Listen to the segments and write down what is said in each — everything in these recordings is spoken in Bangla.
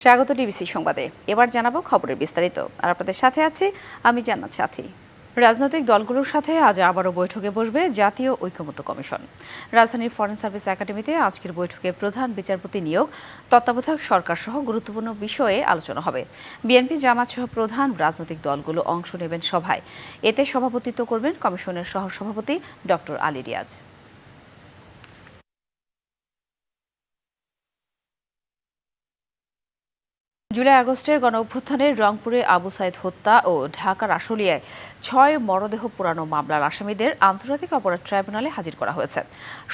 স্বাগত ডিবিসি সংবাদে। এবার জানাবো খবরের বিস্তারিত। আর আপনাদের সাথে আছি আমি জান্নাত সাথী। রাজনৈতিক দলগুলোর সাথে আজ আবারও বৈঠকে বসবে জাতীয় ঐকমত্য কমিশন। রাজধানীর ফরেন সার্ভিস একাডেমিতে আজকের বৈঠকে প্রধান বিচারপতি নিয়োগ, তত্ত্বাবধায়ক সরকার সহ গুরুত্বপূর্ণ বিষয়ে আলোচনা হবে। বিএনপি, জামাত সহ প্রধান রাজনৈতিক দলগুলো অংশ নেবেন সভায়। এতে সভাপতিত্ব করবেন কমিশনের সহসভাপতি ডক্টর আলী রিয়াজ। জুলাই আগস্টের গণঅভ্যুত্থানে রংপুরে আবু সাইদ হত্যা ও ঢাকার আশুলিয়ায় ৬ মরদেহ পোড়ানো মামলার আসামিদের আন্তর্জাতিক অপরাধ ট্রাইব্যুনালে হাজির করা হয়েছে।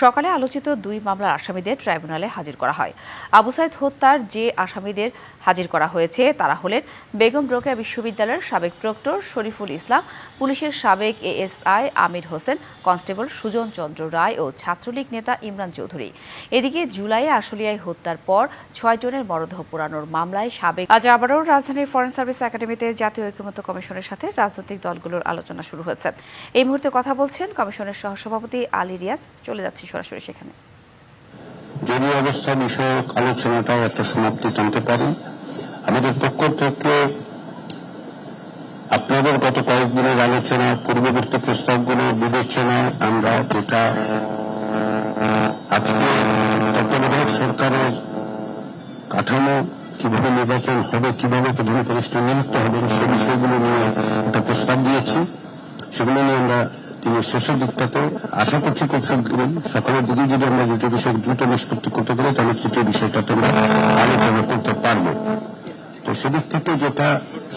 সকালে আলোচিত ২ মামলার আসামিদের ট্রাইব্যুনালে হাজির করা হয়। আবু সাইদ হত্যার যে আসামিদের হাজির করা হয়েছে তারা হলেন বেগম রোকেয়া বিশ্ববিদ্যালয়ের সাবেক প্রক্টর শরীফুল ইসলাম, পুলিশের সাবেক এএসআই আমির হোসেন, কনস্টেবল সুজন চন্দ্র রায় ও ছাত্রলীগ নেতা ইমরান চৌধুরী। এদিকে জুলাইয়ে আশুলিয়ায় হত্যার পর ৬ জনের মরদেহ পোড়ানোর মামলায় আজ আবারও রাজধানীর ফরেন সার্ভিস একাডেমিতে জাতীয় ঐকমত্য কমিশনের সাথে রাজনৈতিক দলগুলোর আলোচনা শুরু হয়েছে। এই মুহূর্তে কথা বলছেন কমিশনের সহসভাপতি আলী রিয়াজ। চলে যাচ্ছি সরাসরি সেখানে। জরুরি অবস্থা বিষয়ক আলোচনাটাও একটা সমাপ্তি টানতে পারি। আমাদের পক্ষ থেকে আপনাদের গত কয়েকদিনের আলোচনা, পূর্ববর্তী প্রস্তাবগুলো বিবেচনায় আমরা যেটা আজকে তত্ত্বাবধায়ক সরকারের কাঠামো, কিভাবে নির্বাচন হবে, কিভাবে প্রধান উপদেষ্টা নিযুক্ত হবেন, সে বিষয়গুলো নিয়ে একটা প্রস্তাব দিয়েছি। সেগুলো নিয়ে আমরা দিনের শেষের দিকটাতে আশা করছি খুব শীঘ্রই সকালের দিকে যদি আমরা দুটো বিষয় দ্রুত নিষ্পত্তি করতে পারি তাহলে তৃতীয় বিষয়টাতে আমরা আলোচনা করতে পারবো। তো সেদিক থেকে যেটা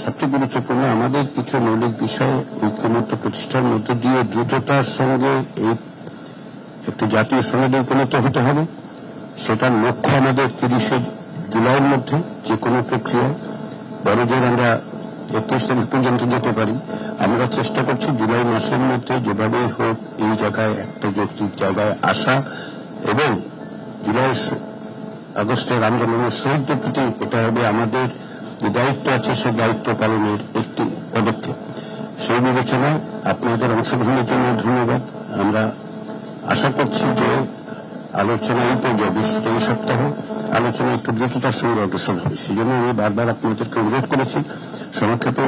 সবচেয়ে গুরুত্বপূর্ণ, আমাদের কিছু মৌলিক বিষয় ঐক্যমত্য প্রতিষ্ঠার মধ্য দিয়ে দ্রুততার সঙ্গে এই একটি জাতীয় সনদে উপনীত হতে হবে। সেটার লক্ষ্য আমাদের ৩০ জুলাইয়ের মধ্যে যে কোনো প্রক্রিয়ায় বড়জোর আমরা ৩১ তারিখ পর্যন্ত যেতে পারি। আমরা চেষ্টা করছি জুলাই মাসের মধ্যে যেভাবে হোক এই জায়গায় একটা যৌক্তিক জায়গায় আসা এবং জুলাই আগস্টের আন্দোলনের শহীদদের প্রতি এটা হবে আমাদের যে দায়িত্ব আছে সে দায়িত্ব পালনের একটি পদক্ষেপ। সেই বিবেচনায় আপনাদের অংশগ্রহণের জন্য ধন্যবাদ। আমরা আশা করছি যে আলোচনা এই পর্যায়ে বিশেষত এই সপ্তাহে আলোচনা একটু দ্রুততার সঙ্গে অগ্রসর হবে। সেই জন্য আমি বারবার আপনাদেরকে অনুরোধ করেছি সংক্ষেপে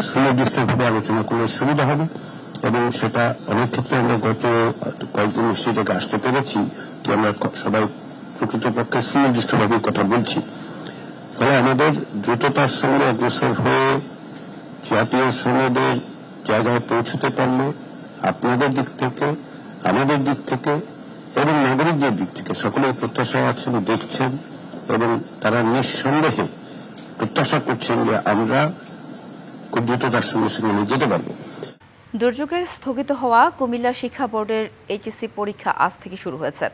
সুনির্দিষ্টভাবে আলোচনা করলে সুবিধা হবে এবং সেটা অনেক ক্ষেত্রে আমরা গত কয়েকদিন সেই জায়গায় আসতে পেরেছি যে আমরা সবাই প্রকৃতপক্ষে সুনির্দিষ্টভাবে কথা বলছি। ফলে আমাদের দ্রুততার সঙ্গে অগ্রসর হয়ে জাতীয় সনদের জায়গায় পৌঁছতে পারলে আপনাদের দিক থেকে, আমাদের দিক থেকে এবং নাগরিকদের দিক থেকে সকলের প্রত্যাশা আছেন, দেখছেন এবং তারা নিঃসন্দেহে প্রত্যাশা করছেন যে আমরা খুব দ্রুততার সঙ্গে সেখানে যেতে পারবো। দুর্যোগে স্থগিত হওয়া কুমিল্লা শিক্ষা বোর্ডের এইচএসসি পরীক্ষা আজ থেকে শুরু হয়েছে।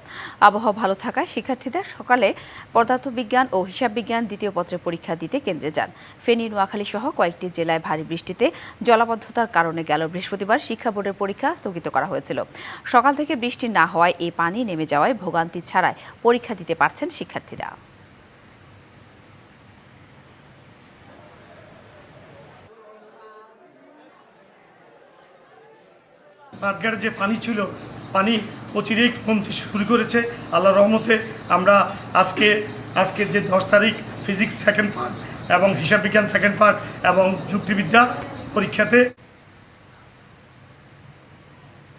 আবহাওয়া ভালো থাকায় শিক্ষার্থীদের সকালে পদার্থবিজ্ঞান ও হিসাব বিজ্ঞান দ্বিতীয় পত্রের পরীক্ষা দিতে কেন্দ্রে যান। ফেনী, নোয়াখালী সহ কয়েকটি জেলায় ভারী বৃষ্টিতে জলাবদ্ধতার কারণে গেল বৃহস্পতিবার শিক্ষা বোর্ডের পরীক্ষা স্থগিত করা হয়েছিল। সকাল থেকে বৃষ্টি না হওয়ায় এই পানি নেমে যাওয়ায় ভোগান্তি ছাড়াই পরীক্ষা দিতে পারছেন শিক্ষার্থীরা। বাদগাড়ে যে পানি ছিল, পানি অচিরেই কমতে শুরু করেছে আল্লাহর রহমতে। আমরা আজকের যে 10 তারিখ ফিজিক্স সেকেন্ড পার্ট এবং হিসাব বিজ্ঞান সেকেন্ড পার্ট এবং যুক্তিবিদ্যা পরীক্ষাতে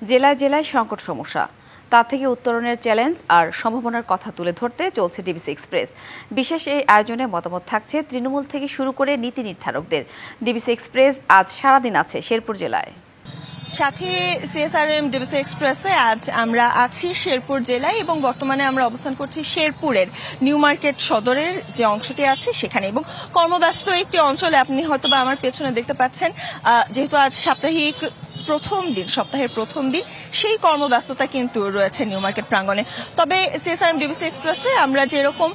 জেলায় জেলায় সংকট সমস্যা, তা থেকে উত্তরণের চ্যালেঞ্জ আর সম্ভাবনার কথা তুলে ধরতে চলছে ডিবিসি এক্সপ্রেস। বিশেষ এই আয়োজনে মতামত থাকছে তৃণমূল থেকে শুরু করে নীতি নির্ধারকদের। ডিবিসি এক্সপ্রেস আজ সারাদিন আছে শেরপুর জেলায়। সাথে সিএসআরএম ডিবিসি এক্সপ্রেসে আজ আমরা আছি শেরপুর জেলায় এবং বর্তমানে আমরা অবস্থান করছি শেরপুরের নিউ মার্কেট সদরের যে অংশটি আছে সেখানে এবং কর্মব্যস্ত একটি অঞ্চলে। আপনি হয়তো বা আমার পেছনে দেখতে পাচ্ছেন, যেহেতু আজ সপ্তাহের প্রথম দিন সেই কর্মব্যস্ততা কিন্তু রয়েছে নিউ মার্কেট প্রাঙ্গণে। তবে সিএসআরএম ডিবিসি এক্সপ্রেসে আমরা যেরকম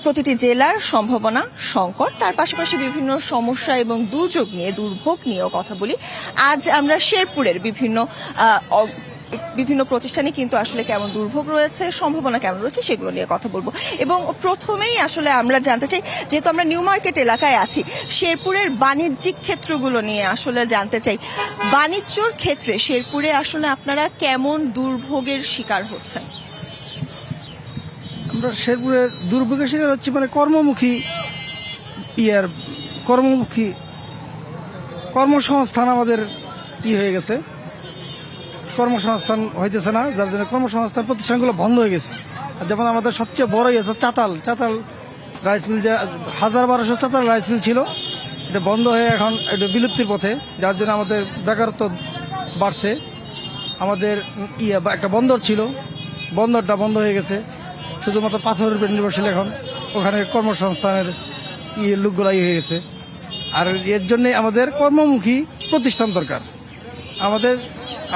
প্রতিটি জেলার সম্ভাবনা, সংকট, তার পাশাপাশি বিভিন্ন সমস্যা এবং দুর্ভোগ নিয়েও কথা বলি। আজ আমরা শেরপুরের বিভিন্ন প্রতিষ্ঠানে কিন্তু আসলে কেমন দুর্ভোগ রয়েছে, সম্ভাবনা কেমন রয়েছে সেগুলো নিয়ে কথা বলবো। এবং প্রথমেই আসলে আমরা জানতে চাই, যেহেতু আমরা নিউ মার্কেট এলাকায় আছি, শেরপুরের বাণিজ্যিক ক্ষেত্রগুলো নিয়ে আসলে জানতে চাই। বাণিজ্যর ক্ষেত্রে শেরপুরে আসলে আপনারা কেমন দুর্ভোগের শিকার হচ্ছেন? আমরা শেরপুরের দুর্ভোগের শিকার হচ্ছি, কর্মমুখী কর্মমুখী কর্মসংস্থান আমাদের হয়ে গেছে, কর্মসংস্থান হইতেছে না, যার জন্য কর্মসংস্থান প্রতিষ্ঠানগুলো বন্ধ হয়ে গেছে। আর যেমন আমাদের সবচেয়ে বড় ইয়ে চাতাল রাইস মিল, যে 1200 চাতাল রাইস মিল ছিল, এটা বন্ধ হয়ে এখন এটা বিলুপ্তির পথে, যার জন্য আমাদের বেকারত্ব বাড়ছে। আমাদের একটা বন্দর ছিল, বন্দরটা বন্ধ হয়ে গেছে, শুধুমাত্র পাথরের উপর নির্ভরশীল এখন, ওখানে কর্মসংস্থানের লোকগুলো হয়ে গেছে। আর এর জন্যে আমাদের কর্মমুখী প্রতিষ্ঠান দরকার।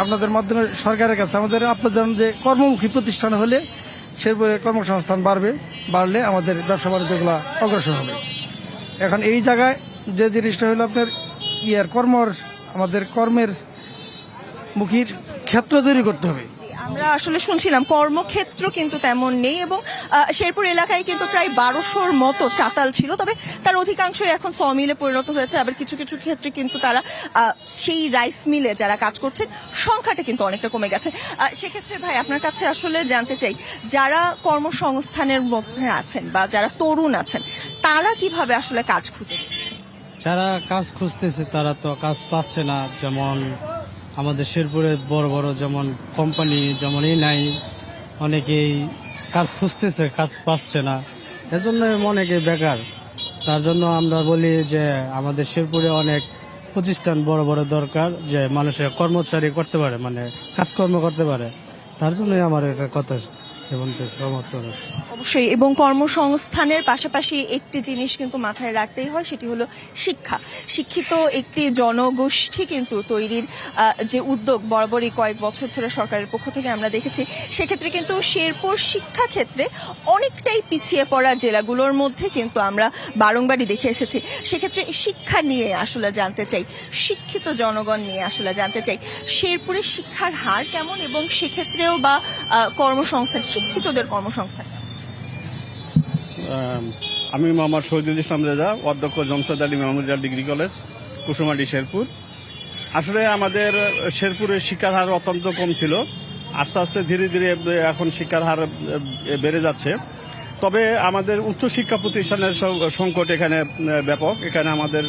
আপনাদের মাধ্যমে সরকারের কাছে আপনাদের যে কর্মমুখী প্রতিষ্ঠান হলে সেরপরে কর্মসংস্থান বাড়লে আমাদের ব্যবসা বাণিজ্যগুলো অগ্রসর হবে। এখন এই জায়গায় যে জিনিসটা হলো আপনার আমাদের কর্মের মুখীর ক্ষেত্র তৈরি করতে হবে। আমরা আসলে শুনছিলাম কর্মক্ষেত্র কিন্তু তেমন নেই, এবং শেরপুর এলাকায় কিন্তু প্রায় 1200-র মতো চাতাল ছিল, তবে তার অধিকাংশই এখন সমিলে পরিণত হয়েছে। আবার কিছু কিছু ক্ষেত্রে কিন্তু তারা সেই রাইস মিলে যারা কাজ করছেন সংখ্যাটা কিন্তু অনেকটা কমে গেছে। সেক্ষেত্রে ভাই আপনার কাছে আসলে জানতে চাই, যারা কর্মসংস্থানের মধ্যে আছেন বা যারা তরুণ আছেন তারা কিভাবে আসলে কাজ খুঁজে? যারা কাজ খুঁজতেছে তারা তো কাজ পাচ্ছে না। যেমন আমাদের শেরপুরে বড় বড় যেমন কোম্পানি যেমন নাই, অনেকেই কাজ খুঁজতেছে, কাজ পাচ্ছে না, এজন্য অনেকে বেকার। তার জন্য আমরা বলি যে আমাদের শেরপুরে অনেক প্রতিষ্ঠান বড় বড় দরকার, যে মানুষের কর্মচারী করতে পারে, মানে কাজকর্ম করতে পারে। তার জন্যই আমার এটা কথা সমর্থন হচ্ছে। অবশ্যই, এবং কর্মসংস্থানের পাশাপাশি একটি জিনিস কিন্তু মাথায় রাখতেই হয়, সেটি হলো শিক্ষা। শিক্ষিত একটি জনগোষ্ঠী কিন্তু তৈরির যে উদ্যোগ বরাবরই কয়েক বছর ধরে সরকারের পক্ষ থেকে আমরা দেখেছি, সেক্ষেত্রে কিন্তু শেরপুর শিক্ষা ক্ষেত্রে অনেকটাই পিছিয়ে পড়া জেলাগুলোর মধ্যে কিন্তু আমরা বারংবারই দেখে এসেছি। সেক্ষেত্রে শিক্ষা নিয়ে আসলে জানতে চাই, শিক্ষিত জনগণ নিয়ে আসলে জানতে চাই, শেরপুরের শিক্ষার হার কেমন, এবং সেক্ষেত্রেও বা কর্মসংস্থান, শিক্ষিতদের কর্মসংস্থান। আমি মোহাম্মদ শহীদুল ইসলাম রেজা, অধ্যক্ষ Jamshed Ali memorial degree college, Kusumati, Sherpur. আসলে আমাদের শেরপুরের শিক্ষার হার অত্যন্ত কম ছিল, আস্তে আস্তে ধীরে ধীরে এখন শিক্ষার হার বেড়ে যাচ্ছে। তবে আমাদের উচ্চশিক্ষা প্রতিষ্ঠানের সংকট এখানে ব্যাপক। এখানে আমাদের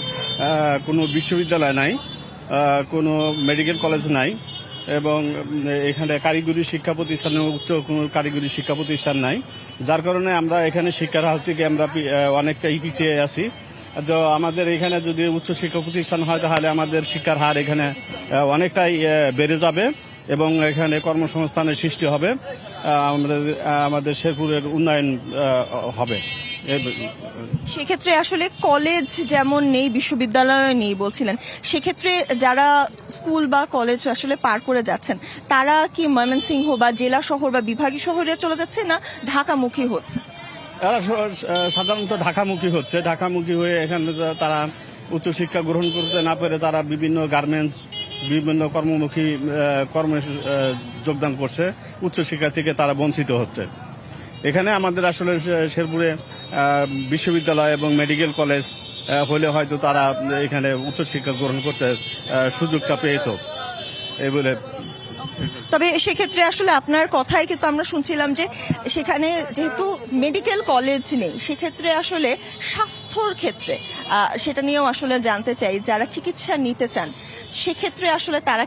কোনো বিশ্ববিদ্যালয় নাই, কোনো মেডিকেল কলেজ নাই, এবং এখানে কারিগরি শিক্ষা প্রতিষ্ঠানে উচ্চ কোনো কারিগরি শিক্ষা প্রতিষ্ঠান নাই, যার কারণে আমরা এখানে শিক্ষার হার থেকে আমরা অনেকটাই পিছিয়ে আছি। তো আমাদের এখানে যদি উচ্চ শিক্ষা প্রতিষ্ঠান হয় তাহলে আমাদের শিক্ষার হার এখানে অনেকটাই বেড়ে যাবে এবং এখানে কর্মসংস্থানের সৃষ্টি হবে, আমাদের শেরপুরের উন্নয়ন হবে। সেক্ষেত্রে আসলে কলেজ যেমন নেই, বিশ্ববিদ্যালয় নেই বলছিলেন, সেক্ষেত্রে যারা স্কুল বা কলেজ আসলে পার করে যাচ্ছেন তারা কি ময়মনসিংহ বা জেলা শহর বা বিভাগীয় শহরে চলে যাচ্ছে, না ঢাকামুখী হচ্ছে? তারা সাধারণত ঢাকামুখী হচ্ছে। ঢাকামুখী হয়ে এখানে তারা উচ্চশিক্ষা গ্রহণ করতে না পেরে তারা বিভিন্ন গার্মেন্টস, বিভিন্ন কর্মমুখী কর্মে যোগদান করছে। উচ্চশিক্ষা থেকে তারা বঞ্চিত হচ্ছে। এখানে আমাদের আসলে শেরপুরে বিশ্ববিদ্যালয় এবং মেডিকেল কলেজ হলে হয়তো তারা এখানে উচ্চশিক্ষা গ্রহণ করতে সুযোগটা পেত এই বলে। তবে সেক্ষেত্রে আসলে আপনার কথাই কিন্তু আমরা শুনছিলাম যে সেখানে যেহেতু মেডিকেল কলেজ নেই, সেক্ষেত্রে আসলে স্বাস্থ্যর ক্ষেত্রে সেটা নিয়েও আসলে জানতে চাই, যারা চিকিৎসা নিতে চান সেক্ষেত্রে আসলে তারা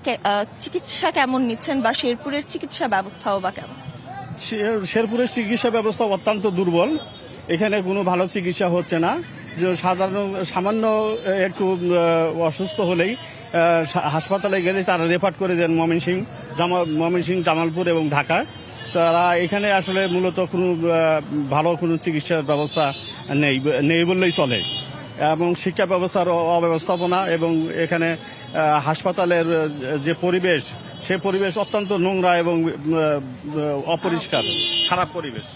চিকিৎসা কেমন নিচ্ছেন, বা শেরপুরের চিকিৎসা ব্যবস্থাও বা কেমন? শেরপুরের চিকিৎসা ব্যবস্থা অত্যন্ত দুর্বল। এখানে কোনো ভালো চিকিৎসা হচ্ছে না। যে সামান্য একটু অসুস্থ হলেই হাসপাতালে গেলে তারা রেফার করে দেন ময়মনসিংহ, জামালপুর এবং ঢাকা। তারা এখানে আসলে মূলত কোনো ভালো কোনো চিকিৎসার ব্যবস্থা নেই বললেই চলে, এবং শিক্ষা ব্যবস্থার অব্যবস্থাপনা, এবং এখানে হাসপাতালের যে পরিবেশ, সে পরিবেশ অত্যন্ত নোংরা এবং অপরিষ্কার, খারাপ পরিবেশ।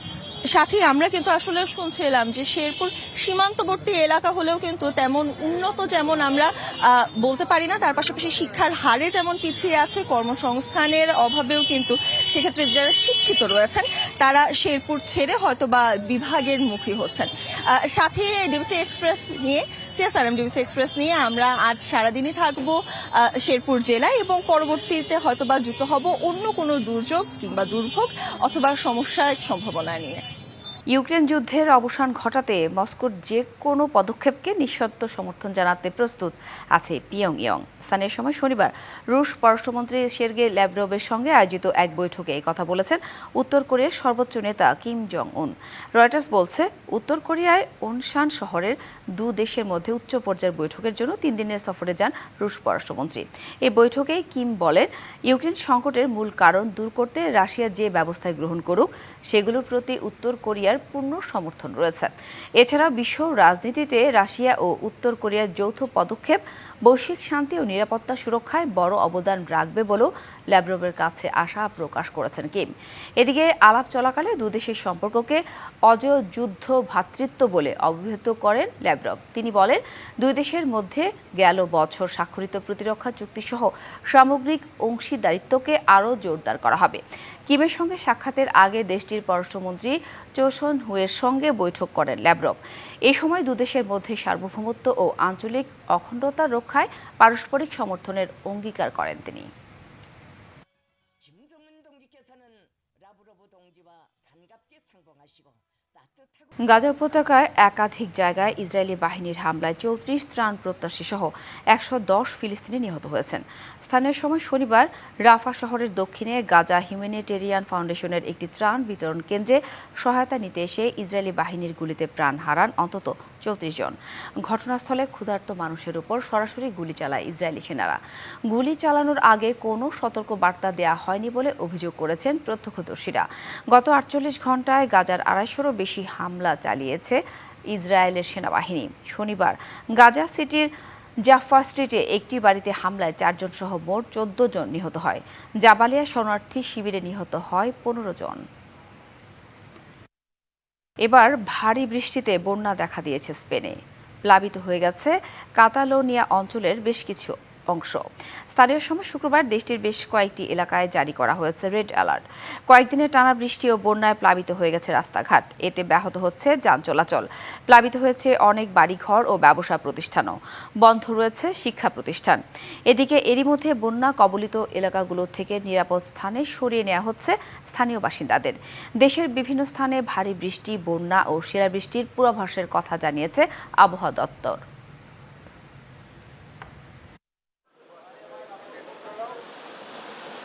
সাথে আমরা কিন্তু আসলে শুনছিলাম যে শেরপুর সীমান্তবর্তী এলাকা হলেও কিন্তু তেমন উন্নত যেমন আমরা বলতে পারি না, তার পাশাপাশি শিক্ষার হারে যেমন পিছিয়ে আছে, কর্মসংস্থানের অভাবেও কিন্তু সেক্ষেত্রে যারা শিক্ষিত রয়েছেন তারা শেরপুর ছেড়ে হয়তো বা বিভাগের মুখী হচ্ছেন। সাথে ডিবিসি এক্সপ্রেস নিয়ে, সিএসআরএম ডিবিসি এক্সপ্রেস নিয়ে আমরা আজ সারাদিনই থাকবো শেরপুর জেলায়, এবং পরবর্তীতে হয়তো বা যুক্ত হব অন্য কোনো দুর্যোগ কিংবা দুর্ভোগ অথবা সমস্যার সম্ভাবনা নিয়ে। ইউক্রেন যুদ্ধের অবসান ঘটাতে মস্কোর যে কোনো পদক্ষেপকে নিঃশর্ত সমর্থন জানাতে প্রস্তুত আছে পিয়ংইয়ং। স্থানীয় সময় শনিবার রুশ পররাষ্ট্রমন্ত্রী সের্গে ল্যাভরভের সঙ্গে আয়োজিত এক বৈঠকে এই কথা বলেছেন উত্তর কোরিয়ার সর্বোচ্চ নেতা কিম জং উন। রয়টার্স বলছে, উত্তর কোরিয়ায় ওনসান শহরের দেশের মধ্যে উচ্চ পর্যায়ের বৈঠকের জন্য 3 দিনের সফরে যান রুশ পররাষ্ট্রমন্ত্রী। এই বৈঠকে কিম বলেন, ইউক্রেন সংকটের মূল কারণ দূর করতে রাশিয়া যে ব্যবস্থা গ্রহণ করুক সেগুলোর প্রতি উত্তর কোরিয়ার পূর্ণ সমর্থন রয়েছে। এছাড়া বিশ্ব রাজনীতিতে রাশিয়া ও উত্তর কোরিয়ার যৌথ পদক্ষেপ বৈশ্বিক শান্তি ও নিরাপত্তা সুরক্ষায় বড় অবদান রাখবে বলেও ল্যাভরভের কাছে আশা প্রকাশ করেছেন কিম। এদিকে আলাপ চলাকালে দেশের সম্পর্ককে অজয় যুদ্ধ ভ্রাতৃত্ব বলে অভিহিত করেন ল্যাভরভ। তিনি বলেন, 2 দেশের মধ্যে গেল বছর স্বাক্ষরিত প্রতিরক্ষা চুক্তিসহ সামগ্রিক অংশীদারিত্বকে আরও জোরদার করা হবে। কিমের সঙ্গে সাক্ষাতের আগে দেশটির পররাষ্ট্রমন্ত্রী চো সন হুয়ের সঙ্গে বৈঠক করেন ল্যাভরভ। এই সময় দেশের মধ্যে সার্বভৌমত্ব ও আঞ্চলিক অখণ্ডতা রক্ষায় পারস্পরিক সমর্থনের অঙ্গীকার করেন তিনি। গাজা উপত্যকায় একাধিক জায়গায় ইসরায়েলি বাহিনীর হামলায় 34 ত্রাণ প্রত্যাশী সহ 110 ফিলিস্তিনি নিহত হয়েছেন। স্থানীয় সময় শনিবার রাফা শহরের দক্ষিণে গাজা হিউম্যানিটেরিয়ান ফাউন্ডেশনের একটি ত্রাণ বিতরণ কেন্দ্রে সহায়তা নিতে এসে ইসরায়েলি বাহিনীর গুলিতে প্রাণ হারান অন্তত 34 জন। ঘটনাস্থলে ক্ষুধার্ত মানুষের উপর সরাসরি গুলি চালায় ইসরায়েলি সেনারা। গুলি চালানোর আগে কোনো সতর্ক বার্তা দেওয়া হয়নি বলে অভিযোগ করেছেন প্রত্যক্ষদর্শীরা। গত 48 ঘণ্টায় গাজার 250-রও বেশি হামলা চালিয়েছে ইসরায়েলের সেনাবাহিনী। শনিবার গাজা সিটির জাফা স্ট্রিটে একটি বাড়িতে হামলায় 4 জন সহ মোট 14 জন নিহত হয়। জাবালিয়া শরণার্থী শিবিরে নিহত হয় 15 জন। এবার ভারী বৃষ্টিতে বন্যা দেখা দিয়েছে স্পেনে। প্লাবিত হয়ে গেছে কাতালোনিয়া অঞ্চলের বেশ কিছু অংশ। স্থানীয় সময় শুক্রবার দেশটির বেশ কয়েকটি এলাকায় জারি করা হয়েছে রেড অ্যালার্ট। কয়েকদিনের টানা বৃষ্টি ও বন্যায় প্লাবিত হয়ে গেছে রাস্তাঘাট। এতে ব্যাহত হচ্ছে যান চলাচল। প্লাবিত হয়েছে অনেক বাড়িঘর ও ব্যবসা প্রতিষ্ঠানও। বন্ধ রয়েছে শিক্ষা প্রতিষ্ঠান। এদিকে এরই মধ্যে বন্যা কবলিত এলাকাগুলো থেকে নিরাপদ স্থানে সরিয়ে নেওয়া হচ্ছে স্থানীয় বাসিন্দাদের। দেশের বিভিন্ন স্থানে ভারী বৃষ্টি, বন্যা ও শিলাবৃষ্টির পূর্বাভাসের কথা জানিয়েছে আবহাওয়া দপ্তর।